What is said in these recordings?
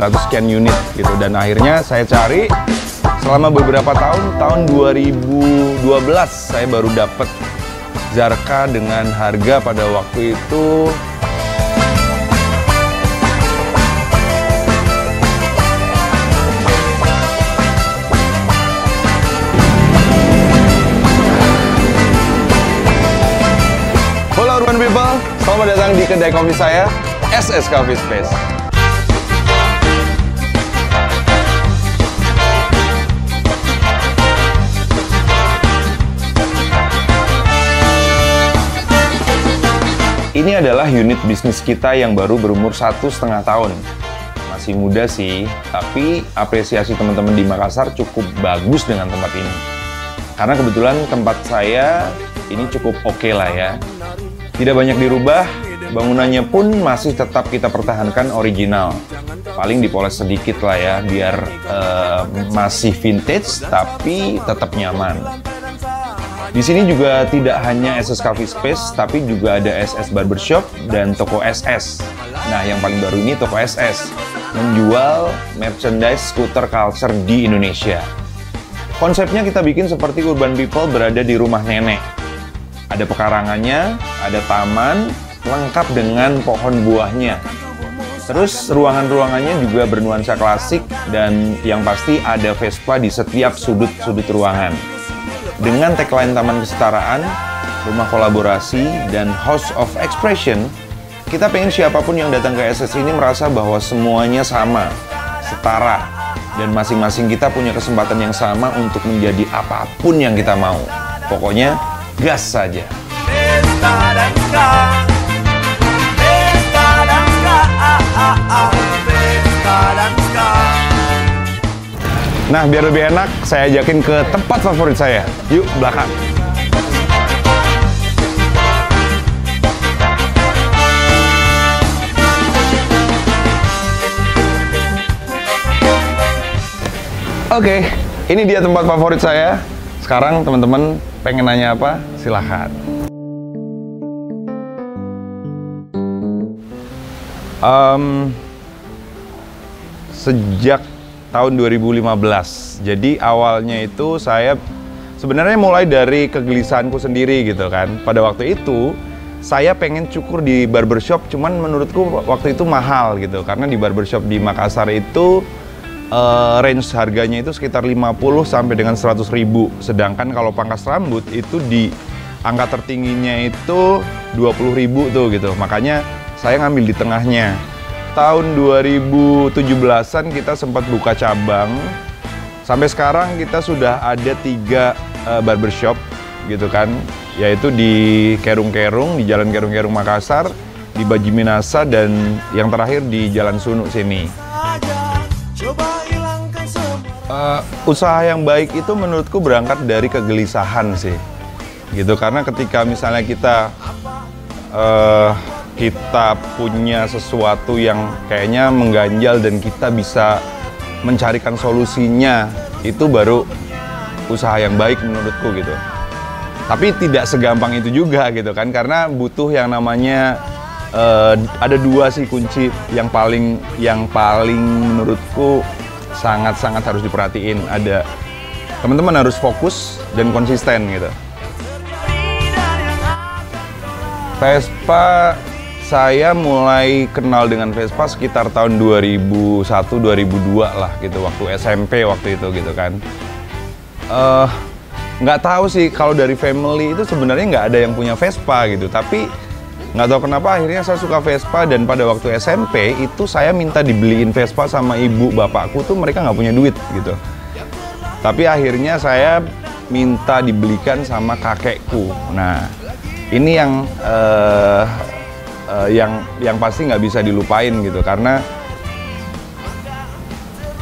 sekian unit gitu. Dan akhirnya saya cari selama beberapa tahun 2012 saya baru dapat Zarka dengan harga pada waktu itu Halo urban people, selamat datang di kedai kopi saya, SS Coffee Space. Ini adalah unit bisnis kita yang baru berumur 1,5 tahun. Masih muda sih, tapi apresiasi teman-teman di Makassar cukup bagus dengan tempat ini. Karena kebetulan tempat saya ini cukup oke lah ya. Tidak banyak dirubah, bangunannya pun masih tetap kita pertahankan original. Paling dipoles sedikit lah ya, biar masih vintage tapi tetap nyaman. Di sini juga tidak hanya SS Coffee Space, tapi juga ada SS Barbershop dan toko SS. Nah, yang paling baru ini toko SS, menjual merchandise scooter culture di Indonesia. Konsepnya kita bikin seperti urban people berada di rumah nenek. Ada pekarangannya, ada taman, lengkap dengan pohon buahnya. Terus ruangan-ruangannya juga bernuansa klasik dan yang pasti ada Vespa di setiap sudut-sudut ruangan. Dengan tagline Taman Kesetaraan, Rumah Kolaborasi, dan House of Expression, kita pengen siapapun yang datang ke SS ini merasa bahwa semuanya sama, setara, dan masing-masing kita punya kesempatan yang sama untuk menjadi apapun yang kita mau. Pokoknya, gas saja. Nah, biar lebih enak, saya ajakin ke tempat favorit saya. Yuk, belakang. Oke, ini dia tempat favorit saya. Sekarang teman-teman pengen nanya apa? Silahkan. Sejak tahun 2015. Jadi awalnya itu saya sebenarnya mulai dari kegelisahanku sendiri gitu kan. Pada waktu itu saya pengen cukur di barbershop, cuman menurutku waktu itu mahal gitu. Karena di barbershop di Makassar itu range harganya itu sekitar 50 sampai dengan 100 ribu. Sedangkan kalau pangkas rambut itu di angka tertingginya itu 20 ribu tuh gitu. Makanya saya ngambil di tengahnya. Tahun 2017-an kita sempat buka cabang. Sampai sekarang kita sudah ada 3 barbershop gitu kan. Yaitu di Kerung-Kerung, di Jalan Kerung-Kerung Makassar, di Bajiminasa, dan yang terakhir di Jalan Sunu sini. Usaha yang baik itu menurutku berangkat dari kegelisahan sih. Gitu, karena ketika misalnya kita punya sesuatu yang kayaknya mengganjal dan kita bisa mencarikan solusinya, itu baru usaha yang baik menurutku gitu. Tapi tidak segampang itu juga gitu kan, karena butuh yang namanya ada 2 sih kunci yang paling menurutku sangat-sangat harus diperhatiin. Ada teman-teman harus fokus dan konsisten gitu. Vespa, saya mulai kenal dengan Vespa sekitar tahun 2001-2002 lah gitu, waktu SMP waktu itu gitu kan. Nggak tahu sih kalau dari family itu sebenarnya nggak ada yang punya Vespa gitu, tapi nggak tahu kenapa akhirnya saya suka Vespa. Dan pada waktu SMP itu saya minta dibeliin Vespa sama ibu bapakku tuh, mereka nggak punya duit gitu. Tapi akhirnya saya minta dibelikan sama kakekku. Nah, ini yang pasti nggak bisa dilupain gitu, karena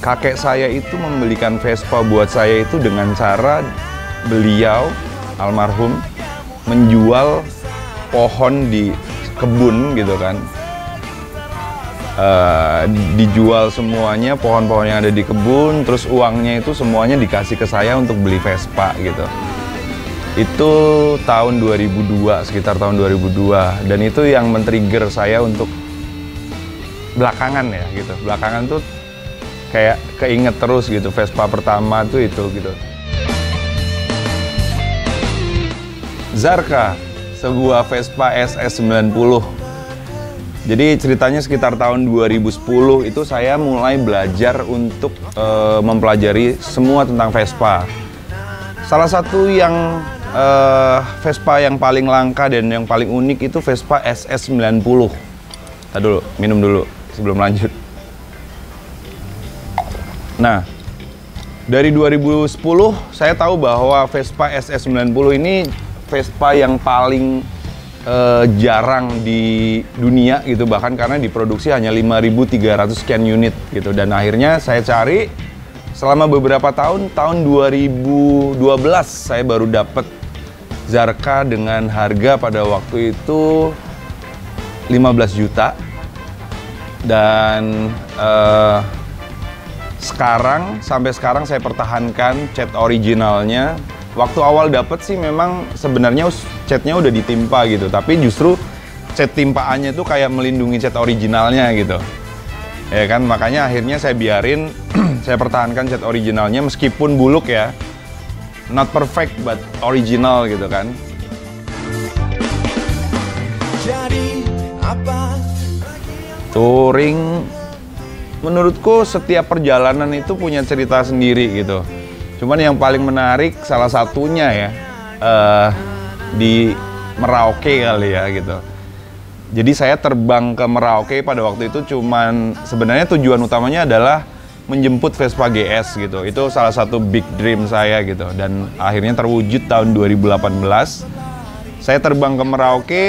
kakek saya itu membelikan Vespa buat saya itu dengan cara beliau almarhum menjual pohon di kebun gitu kan. Dijual semuanya pohon-pohon yang ada di kebun, terus uangnya itu semuanya dikasih ke saya untuk beli Vespa gitu. Itu tahun 2002, sekitar tahun 2002, dan itu yang men-trigger saya untuk belakangan ya gitu. Belakangan tuh kayak keinget terus gitu, Vespa pertama tuh itu gitu. Zarka, sebuah Vespa SS90. Jadi ceritanya sekitar tahun 2010 itu saya mulai belajar untuk mempelajari semua tentang Vespa. Salah satu yang Vespa yang paling langka dan yang paling unik itu Vespa SS90. Tadi dulu, minum dulu sebelum lanjut. Nah, dari 2010 saya tahu bahwa Vespa SS90 ini Vespa yang paling jarang di dunia gitu, bahkan karena diproduksi hanya 5.300 sekian unit gitu. Dan akhirnya saya cari selama beberapa tahun 2012 saya baru dapat Zarka dengan harga pada waktu itu 15 juta. Dan sampai sekarang saya pertahankan cat originalnya. Waktu awal dapet sih memang sebenarnya catnya udah ditimpa gitu, tapi justru cat timpaannya tuh kayak melindungi cat originalnya gitu. Ya kan, makanya akhirnya saya biarin, saya pertahankan cat originalnya meskipun buluk ya. Not perfect but original gitu kan. Touring, menurutku setiap perjalanan itu punya cerita sendiri gitu. Cuman yang paling menarik salah satunya ya di Merauke kali ya gitu. Jadi saya terbang ke Merauke pada waktu itu cuman sebenarnya tujuan utamanya adalah menjemput Vespa GS gitu. Itu salah satu big dream saya gitu. Dan akhirnya terwujud tahun 2018. Saya terbang ke Merauke.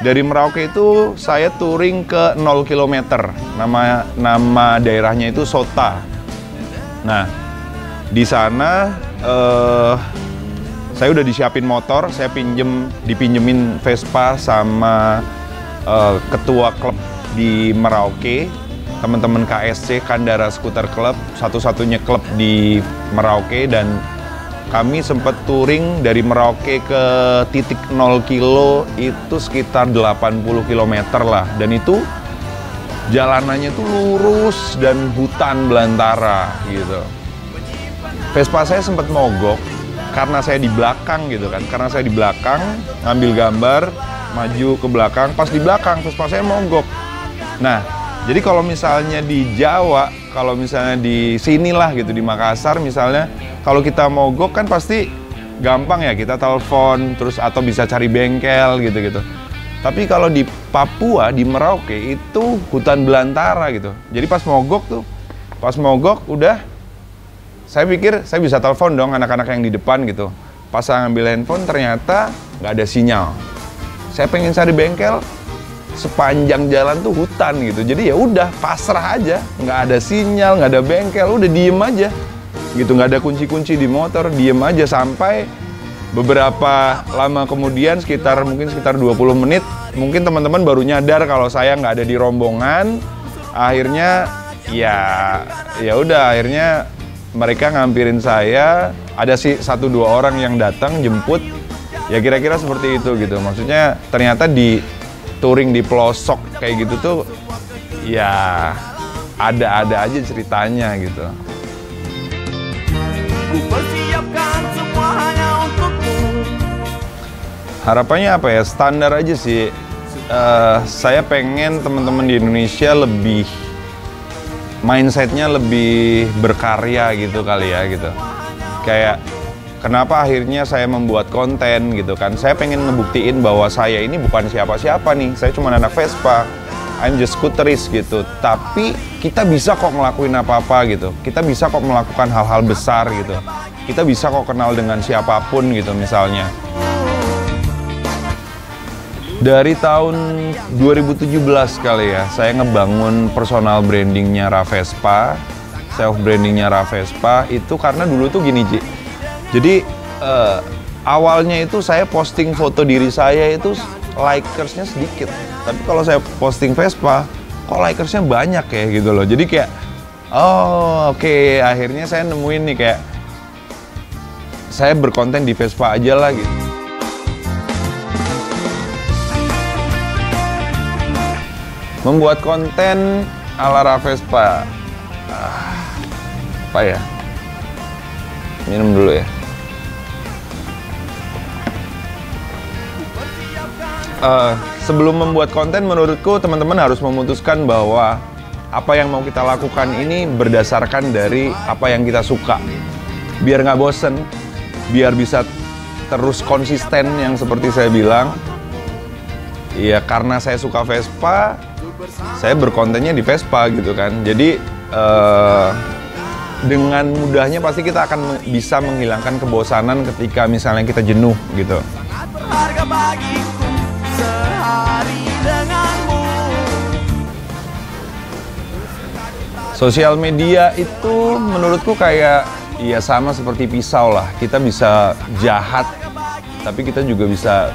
Dari Merauke itu saya touring ke 0 km. Nama daerahnya itu Sota. Nah, di sana saya udah disiapin motor, saya dipinjemin Vespa sama ketua klub di Merauke, teman-teman KSC, Kandara Scooter Club, satu-satunya klub di Merauke. Dan kami sempat touring dari Merauke ke titik 0 kilo itu sekitar 80 km lah. Dan itu jalanannya tuh lurus dan hutan belantara gitu. Vespa saya sempat mogok karena saya di belakang gitu kan. Karena saya di belakang ngambil gambar, maju ke belakang, pas di belakang Vespa saya mogok. Nah, jadi kalau misalnya di Jawa, kalau misalnya di sinilah gitu di Makassar misalnya, kalau kita mogok kan pasti gampang ya, kita telepon terus atau bisa cari bengkel gitu-gitu. Tapi kalau di Papua, di Merauke itu hutan belantara gitu. Jadi pas mogok udah, saya pikir saya bisa telepon dong anak-anak yang di depan gitu. Pas saya ngambil handphone ternyata nggak ada sinyal. Saya pengen cari bengkel, sepanjang jalan tuh hutan gitu. Jadi ya udah pasrah aja, nggak ada sinyal, nggak ada bengkel, udah diem aja gitu, nggak ada kunci-kunci di motor, diem aja sampai beberapa lama kemudian mungkin sekitar 20 menit, mungkin teman-teman baru nyadar kalau saya nggak ada di rombongan. Akhirnya ya udah, akhirnya mereka ngampirin saya. Ada sih 1-2 orang yang datang jemput, ya kira-kira seperti itu gitu. Maksudnya ternyata di touring di pelosok kayak gitu tuh ya ada aja ceritanya gitu. Harapannya apa ya? Standar aja sih. Saya pengen teman-teman di Indonesia lebih mindsetnya lebih berkarya gitu kali ya gitu. Kayak kenapa akhirnya saya membuat konten gitu kan. Saya pengen ngebuktiin bahwa saya ini bukan siapa-siapa nih. Saya cuma anak Vespa. I'm just scooterist gitu. Tapi kita bisa kok ngelakuin apa-apa gitu. Kita bisa kok melakukan hal-hal besar gitu. Kita bisa kok kenal dengan siapapun gitu misalnya. Dari tahun 2017 kali ya, saya ngebangun personal brandingnya Ravespa, self brandingnya Ravespa itu karena dulu tuh gini Ci. Jadi awalnya itu saya posting foto diri saya itu likersnya sedikit, tapi kalau saya posting Vespa, kok likersnya banyak ya gitu loh. Jadi kayak, oke, akhirnya saya nemuin nih kayak saya berkonten di Vespa aja lah gitu. Membuat konten ala Ravespa. Apa ya? Minum dulu ya. Sebelum membuat konten, menurutku teman-teman harus memutuskan bahwa apa yang mau kita lakukan ini berdasarkan dari apa yang kita suka. Biar nggak bosen, biar bisa terus konsisten yang seperti saya bilang. Ya karena saya suka Vespa, saya berkontennya di Vespa gitu kan. Jadi dengan mudahnya pasti kita akan bisa menghilangkan kebosanan ketika misalnya kita jenuh gitu. Sosial media itu menurutku kayak ya sama seperti pisau lah. Kita bisa jahat, tapi kita juga bisa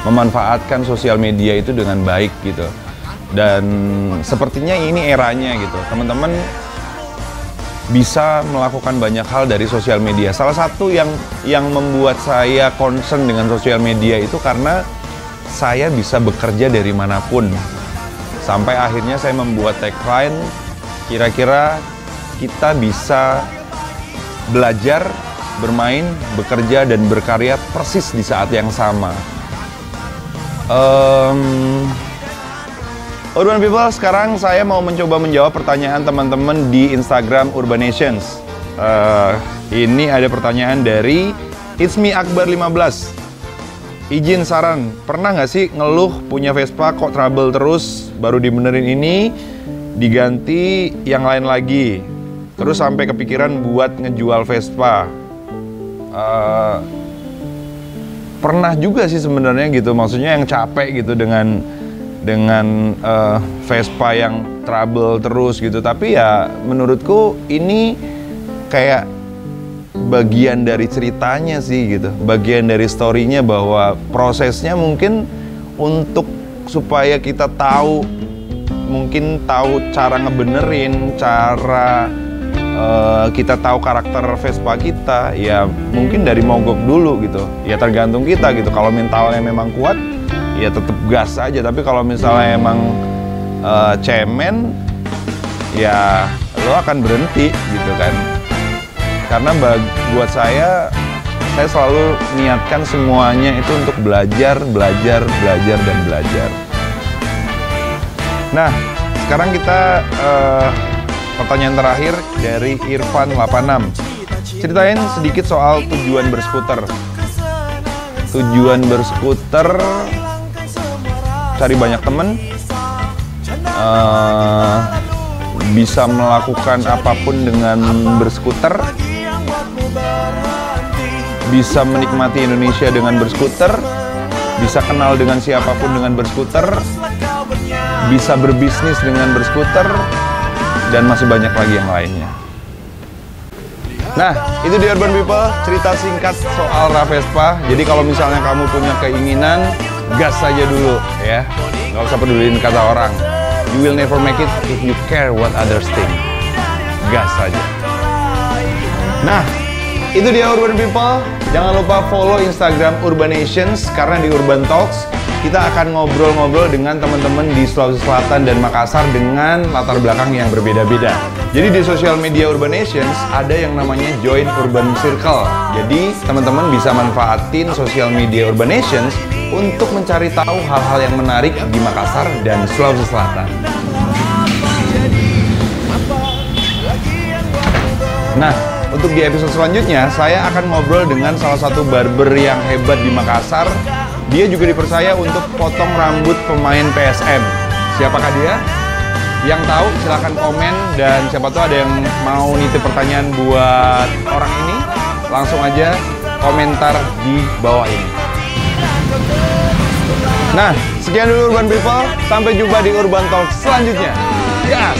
memanfaatkan sosial media itu dengan baik gitu. Dan sepertinya ini eranya gitu. Teman-teman bisa melakukan banyak hal dari sosial media. Salah satu yang membuat saya concern dengan sosial media itu karena saya bisa bekerja dari manapun. Sampai akhirnya saya membuat tagline, kira-kira kita bisa belajar, bermain, bekerja, dan berkarya persis di saat yang sama. Urban People, sekarang saya mau mencoba menjawab pertanyaan teman-teman di Instagram Urbanations. Ini ada pertanyaan dari It's Me Akbar 15. Izin saran, pernah nggak sih ngeluh punya Vespa kok trouble terus, baru dibenerin ini, diganti yang lain lagi, terus sampai kepikiran buat ngejual Vespa? Pernah juga sih sebenarnya gitu, maksudnya yang capek gitu dengan Vespa yang trouble terus gitu. Tapi ya menurutku ini kayak bagian dari ceritanya sih gitu, bagian dari story-nya, bahwa prosesnya mungkin untuk supaya kita tahu, mungkin tahu cara ngebenerin, cara kita tahu karakter Vespa kita, ya mungkin dari mogok dulu gitu. Ya tergantung kita gitu, kalau mentalnya memang kuat ya tetap gas aja, tapi kalau misalnya emang cemen ya lo akan berhenti gitu kan. Karena buat saya selalu niatkan semuanya itu untuk belajar, dan belajar. Nah, sekarang kita pertanyaan terakhir dari Irfan86. Ceritain sedikit soal tujuan berskuter. Tujuan berskuter, cari banyak temen, bisa melakukan apapun dengan berskuter, bisa menikmati Indonesia dengan berskuter, bisa kenal dengan siapapun dengan berskuter, bisa berbisnis dengan berskuter, dan masih banyak lagi yang lainnya. Nah, itu di Urban People, cerita singkat soal Vespa. Jadi kalau misalnya kamu punya keinginan, gas saja dulu ya, nggak usah peduliin kata orang. You will never make it if you care what others think. Gas saja. Nah, itu dia Urban People. Jangan lupa follow Instagram Urbanations, karena di Urban Talks kita akan ngobrol-ngobrol dengan teman-teman di Sulawesi Selatan dan Makassar dengan latar belakang yang berbeda-beda. Jadi di sosial media Urbanations ada yang namanya Join Urban Circle. Jadi teman-teman bisa manfaatin sosial media Urbanations untuk mencari tahu hal-hal yang menarik di Makassar dan Sulawesi Selatan. Nah, untuk di episode selanjutnya, saya akan ngobrol dengan salah satu barber yang hebat di Makassar. Dia juga dipercaya untuk potong rambut pemain PSM. Siapakah dia? Yang tahu silahkan komen, dan siapa tahu ada yang mau nitip pertanyaan buat orang ini, langsung aja komentar di bawah ini. Nah, sekian dulu Urban People. Sampai jumpa di Urban Talk selanjutnya. Gas!